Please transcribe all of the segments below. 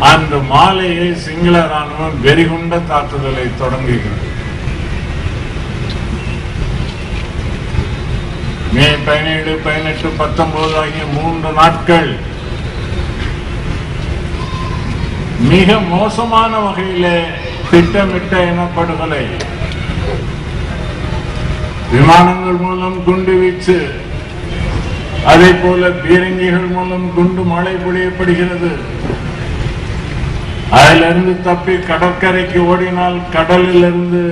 அந்த மாலையை சிங்கள ராணுவம் வெறிகுண்ட தாக்குதலை தொடங்குகிறது. மே 17, 18, 19 ஆகிய 3 நாட்கள் மிக மோசமான வகையிலே திட்டமிட்ட இனப்படுகொலை, விமானங்கள் மூலம் குண்டு வீச்சு, அதே போல பீரங்கிகள் மூலம் குண்டு மழை பொழியப்படுகிறது. அதிலிருந்து தப்பி கடற்கரைக்கு ஓடினால் கடலில் இருந்து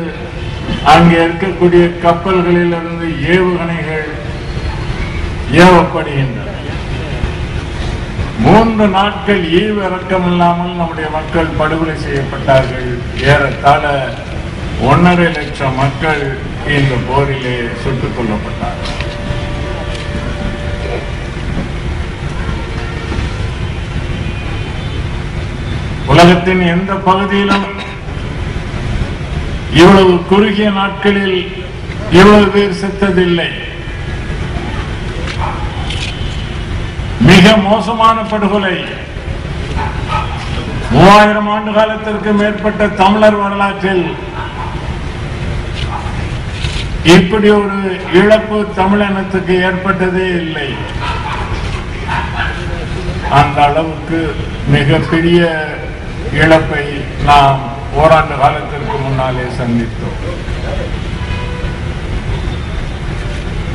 அங்கே இருக்கக்கூடிய கப்பல்களில் இருந்து ஏவுகணைகள் ஏவப்படுகின்றன. 3 நாட்கள் ஈவு இறக்கம் இல்லாமல் நம்முடைய மக்கள் படுகொலை செய்யப்பட்டார்கள். ஏறத்தாழ 1.5 லட்சம் மக்கள் இந்த போரிலே சுட்டுக் கொல்லப்பட்டார்கள். உலகத்தின் எந்த பகுதியிலும் இவ்வளவு குறுகிய நாட்களில் இவ்வளவு பேர் செத்ததில்லை. மிக மோசமான படுகொலை. 3000 ஆண்டு காலத்திற்கு மேற்பட்ட தமிழர் வரலாற்றில் இப்படி ஒரு இழப்பு தமிழினத்துக்கு ஏற்பட்டதே இல்லை. அந்த அளவுக்கு மிகப்பெரிய இழப்பை நாம் ஓராண்டு காலத்திற்கு முன்னாலே சந்தித்தோம்.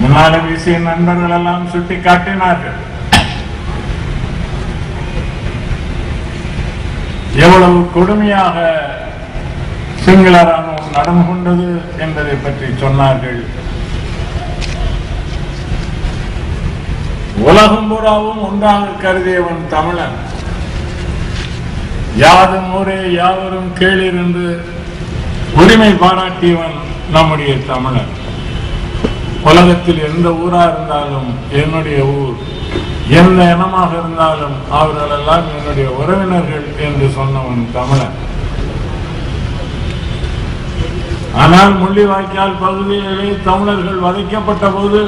முன்னாலே வீசிய நண்பர்கள் எல்லாம் சுட்டி காட்டினார்கள் எவ்வளவு கொடுமையாக சிங்கள ராணுவம் நடந்து கொண்டது என்பதை பற்றி சொன்னார்கள். உலகம் பூராவும் ஒன்றாக கருதியவன் தமிழன். யாதும் ஊரே யாவரும் கேளீர் என்று உரிமை பாராட்டியவன் நம்முடைய தமிழன். உலகத்தில் எந்த ஊரா இருந்தாலும் என்னுடைய ஊர், எந்த இனமாக இருந்தாலும் அவர்கள் எல்லாம் என்னுடைய உறவினர்கள் என்று சொன்னவன் தமிழன். ஆனால் முள்ளிவாய்க்கால் பகுதியிலே தமிழர்கள் வதைக்கப்பட்ட போது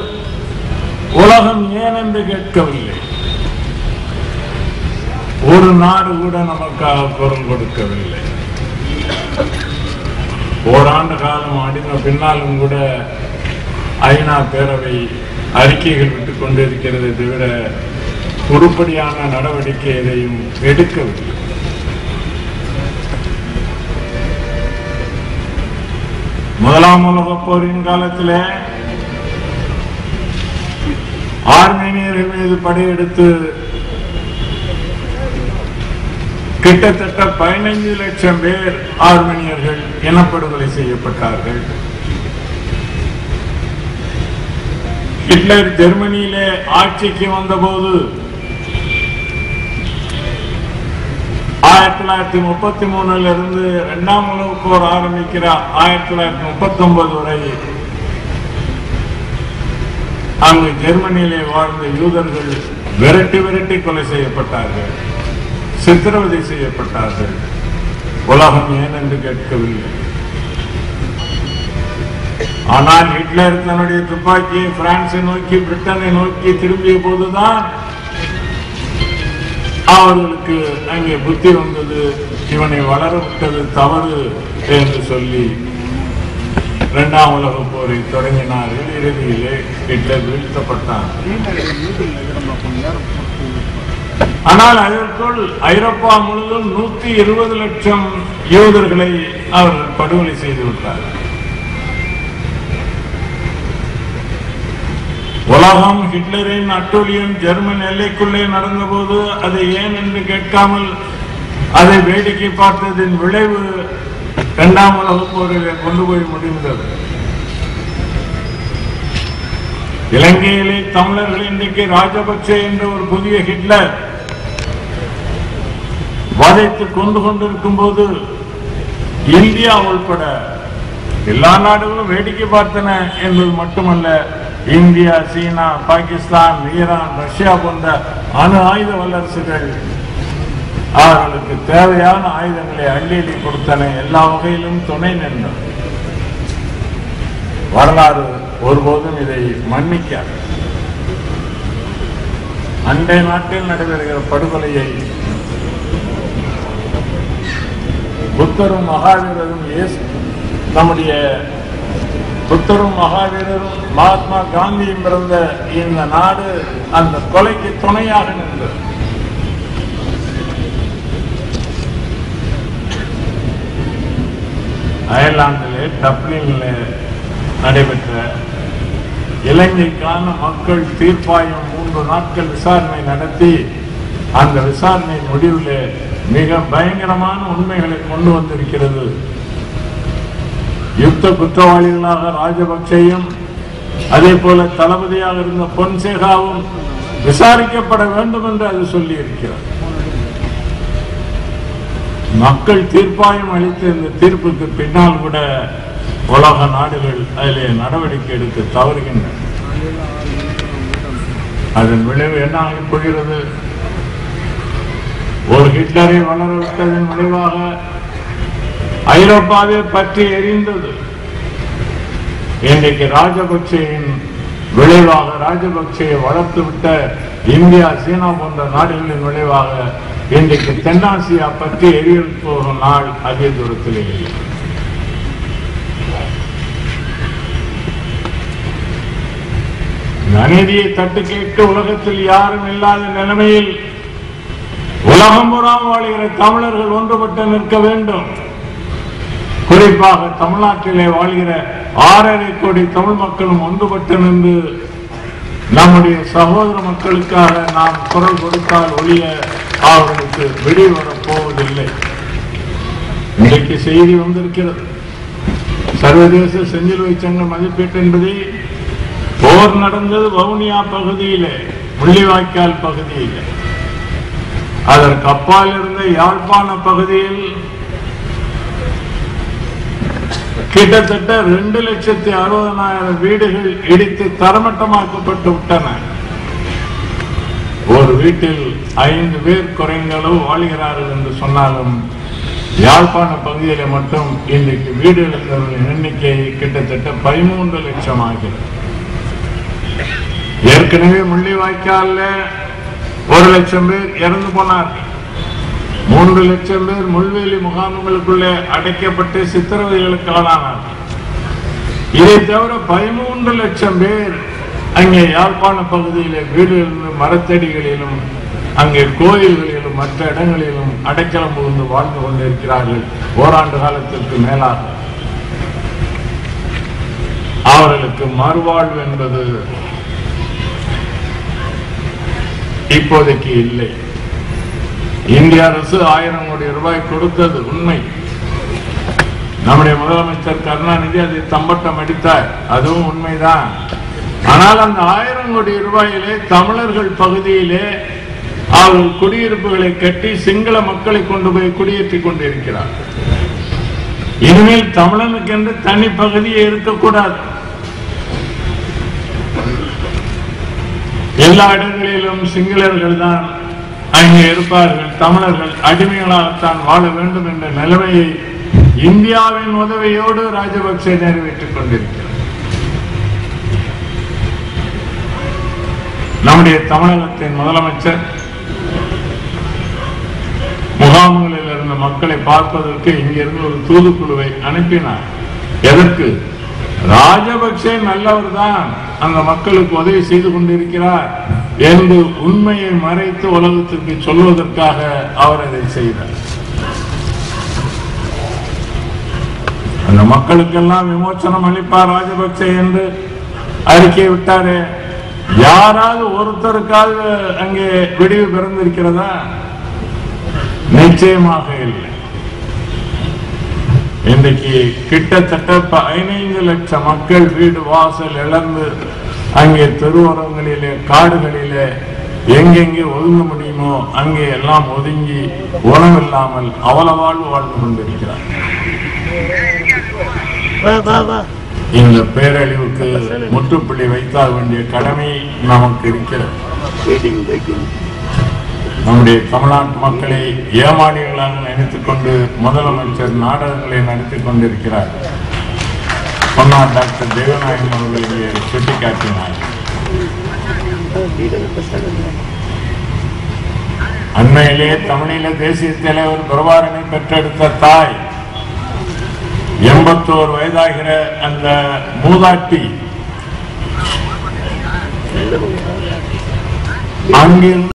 உலகம் ஏன் என்று கேட்கவில்லை. ஒரு நாடு கூட நமக்காக குரல் கொடுக்கவில்லை. ஓராண்டு காலம் அடிந்த பின்னாலும் கூட ஐநா பேரவை அறிக்கைகள் விட்டுக் கொண்டிருக்கிறது தவிர உருப்படியான நடவடிக்கை எதையும் எடுக்கவில்லை. முதலாம் உலகப் போரின் காலத்திலே ஆர்மேனியர்கள் மீது படையெடுத்து கிட்டத்தட்ட 15 லட்சம் பேர் ஆர்மேனியர்கள் இனப்படுகொலை செய்யப்பட்டார்கள். ஹிட்லர் ஜெர்மனியிலே ஆட்சிக்கு வந்தபோது 1933 இருந்து 2ஆம் உலகப் போர் ஆரம்பிக்கிற 1939 வரை அங்கு ஜெர்மனியிலே வாழ்ந்த யூதர்கள் விரட்டி விரட்டி கொலை செய்யப்பட்டார்கள், சித்திரவதை செய்யப்பட்டார்கள். உலகம் ஏன் என்று கேட்கவில்லை. ஆனால் ஹிட்லர் தன்னுடைய துப்பாக்கியை பிரான்ஸை நோக்கி பிரிட்டனை நோக்கி திரும்பிய போதுதான் அவர்களுக்கு அங்கே புத்தி வந்தது. இவனை வளர விட்டது தவறு என்று சொல்லி 2ஆம் உலகப் போரை தொடங்கினார்கள். இறுதியிலே ஹிட்லர் வீழ்த்தப்பட்டார். ஆனால் அதற்குள் ஐரோப்பா முழுவதும் 120 லட்சம் யூதர்களை அவர்கள் படுகொலை செய்து விட்டார்கள். உலகம் ஹிட்லரின் அட்டூழியம் ஜெர்மன் எல்லைக்குள்ளே நடந்தபோது அதை ஏன் என்று கேட்காமல் அதை வேடிக்கை பார்த்ததின் விளைவு 2ஆம் உலகப் போரில் கொண்டு போய் முடிந்தது. இலங்கையிலே தமிழர்கள் இன்றைக்கு ராஜபக்சே என்ற ஒரு புதிய ஹிட்லர் வதைத்து கொண்டு கொண்டிருக்கும் போது இந்தியா உள்பட எல்லா நாடுகளும் வேடிக்கை பார்த்தன என்பது மட்டுமல்ல, இந்தியா, சீனா, பாகிஸ்தான், ஈரான், ரஷ்யா போன்ற அணு ஆயுத வல்லரசுகள் அவர்களுக்கு தேவையான ஆயுதங்களை அள்ளி அள்ளி கொடுத்தன. எல்லா வகையிலும் துணை நின்றன. வரலாறு ஒருபோதும் இதை மன்னிக்காது. அண்டை நாட்டில் நடைபெறுகிற படுகொலையை புத்தரும் மகாவீரரும் நம்முடைய புத்தரும் மகாவீரரும் மகாத்மா காந்தியும் பிறந்த இந்த நாடு அந்த கொலைக்கு துணையாக நின்றது. அயர்லாந்திலே டப்ளினில் நடைபெற்ற இலங்கைக்கான மக்கள் தீர்ப்பாயம் 3 நாட்கள் விசாரணை நடத்தி அந்த விசாரணை முடிவில் மிக பயங்கரமான உண்மைகளை கொண்டு வந்திருக்கிறது. யுத்த குற்றவாளிகளாக ராஜபக்சேயும் அதே போல தளபதியாக இருந்த பொன்சேகாவும் விசாரிக்கப்பட வேண்டும் என்று அது சொல்லி இருக்கிறது. மக்கள் தீர்ப்பாயம் அளித்த இந்த தீர்ப்புக்கு பின்னால் கூட உலக நாடுகள் அதிலே நடவடிக்கை எடுக்க தவறுகின்றன. அதன் விளைவு என்ன ஆகி போகிறது? ஒரு ஹிட்லரை வளரவிட்டதன் விளைவாக ஐரோப்பாவே பற்றி எரிந்தது. இன்றைக்கு ராஜபக்சேயின் விளைவாக ராஜபக்சேயை வளர்த்துவிட்ட இந்தியா, சீனா போன்ற நாடுகளின் விளைவாக இன்றைக்கு தென்னாசியா பற்றி எரிய போகும் நாள் அதிக தூரத்தில் இல்லை. அநீதியை தட்டு கேட்க உலகத்தில் யாரும் இல்லாத நிலைமையில் உலகம் புறம் வாழ்கிற தமிழர்கள் ஒன்றுபட்டு நிற்க வேண்டும். குறிப்பாக தமிழ்நாட்டிலே வாழ்கிற 6.5 கோடி தமிழ் மக்களும் ஒன்றுபட்டு நின்று நம்முடைய சகோதர மக்களுக்காக நாம் குரல் கொடுத்தால் ஒழிய அவர்களுக்கு விடிவு வரப்போவதில்லை. இன்றைக்கு செய்தி வந்திருக்கிறது. சர்வதேச செஞ்சிலுவை சங்க மதிப்பீட்டின்படி போர் நடந்தது வவுனியா பகுதியிலே, முள்ளிவாய்க்கால் பகுதியிலே. அதற்கு அப்பால் இருந்த யாழ்ப்பாண பகுதியில் கிட்டத்தட்ட 2,60,000 வீடுகள் இடித்து தரமட்டமாக்கப்பட்டு விட்டன. ஒரு வீட்டில் 5 பேர் குறைந்தளவு வாழ்கிறார்கள் என்று சொன்னாலும் யாழ்ப்பாண பகுதியில மட்டும் இன்றைக்கு வீடு இழந்தவர்களின் எண்ணிக்கை கிட்டத்தட்ட 13 லட்சம் ஆகிறது. ஏற்கனவே முள்ளிவாய்க்கால 1 லட்சம் பேர் இறந்து போனார்கள். 3 லட்சம் பேர் முள்வேலி முகாம்களுக்குள்ளே அடைக்கப்பட்டு சித்திரவதைகளுக்கு ஆளானார்கள். இதை தவிர 13 லட்சம் பேர் அங்கே யாழ்ப்பாண பகுதியிலே வீடுகளிலும் மரத்தடிகளிலும் அங்கே கோயில்களிலும் மற்ற இடங்களிலும் அடைக்கலம் புகுந்து வாழ்ந்து கொண்டிருக்கிறார்கள். ஓராண்டு காலத்திற்கு மேலாக அவர்களுக்கு மறுவாழ்வு என்பது இப்போதைக்கு இல்லை. இந்திய அரசு 1000 கோடி ரூபாய் கொடுத்தது உண்மை. நம்முடைய முதலமைச்சர் கருணாநிதி அதை தம்பட்டம் அடித்தார், அதுவும் உண்மைதான். ஆனால் அந்த 1000 கோடி ரூபாயிலே தமிழர்கள் பகுதியிலே அவர்கள் குடியிருப்புகளை கட்டி சிங்கள மக்களை கொண்டு போய் குடியேற்றிக் கொண்டிருக்கிறார். இனிமேல் தமிழனுக்கு என்று தனி பகுதியே இருக்கக்கூடாது. எல்லா இடங்களிலும் சிங்களர்கள் தான் அங்கே இருப்பார்கள், தமிழர்கள் அடிமைகளாகத்தான் வாழ வேண்டும் என்ற நிலைமையை இந்தியாவின் உதவியோடு ராஜபக்சே நிறைவேற்றிக் கொண்டிருக்கிறார். நம்முடைய தமிழகத்தின் முதலமைச்சர் முகாம்களில் இருந்த மக்களை பார்ப்பதற்கு இங்கிருந்து ஒரு தூதுக்குழுவை அனுப்பினார். எதற்கு? ராஜபக்சே நல்லவர் தான், அந்த மக்களுக்கு உதவி செய்து கொண்டிருக்கிறார் என்று உண்மையை மறைத்து உலகத்திற்கு சொல்வதற்காக அவர் அதை செய்தார். அந்த மக்களுக்கெல்லாம் விமோசனம் அளிப்பார் ராஜபக்சே என்று அறிக்கை விட்டாரே, யாராவது ஒருத்தருக்காவது அங்கே விடிவு பிறந்திருக்கிறதா? நிச்சயமாக இல்லை. இன்றைக்கு கிட்டத்தட்ட 15 லட்சம் மக்கள் வீடு வாசல் இழந்து அங்கே தெருவோரங்களிலே காடுகளிலே எங்கெங்கே ஒதுங்க முடியுமோ அங்கே எல்லாம் ஒதுங்கி உணவில்லாமல் அவலவாழ்வு வாழ்ந்து கொண்டிருக்கிறார். இந்த பேரழிவுக்கு முற்றுப்புள்ளி வைத்தாக வேண்டிய கடமை நமக்கு இருக்கிறது. நம்முடைய தமிழ்நாட்டு மக்களை ஏமாளிகளாக நினைத்துக் கொண்டு முதலமைச்சர் நாடகங்களை நடத்திக் கொண்டிருக்கிறார். சொன்னார் டாக்டர் தேவநாயகம் அவர்களை சுட்டிக்காட்டினார். அண்மையிலே தமிழீழ தேசிய தலைவர் பிரபாகரனை பெற்றெடுத்த தாய் 81 வயதாகிற அந்த மூதாட்டி அங்கிருந்து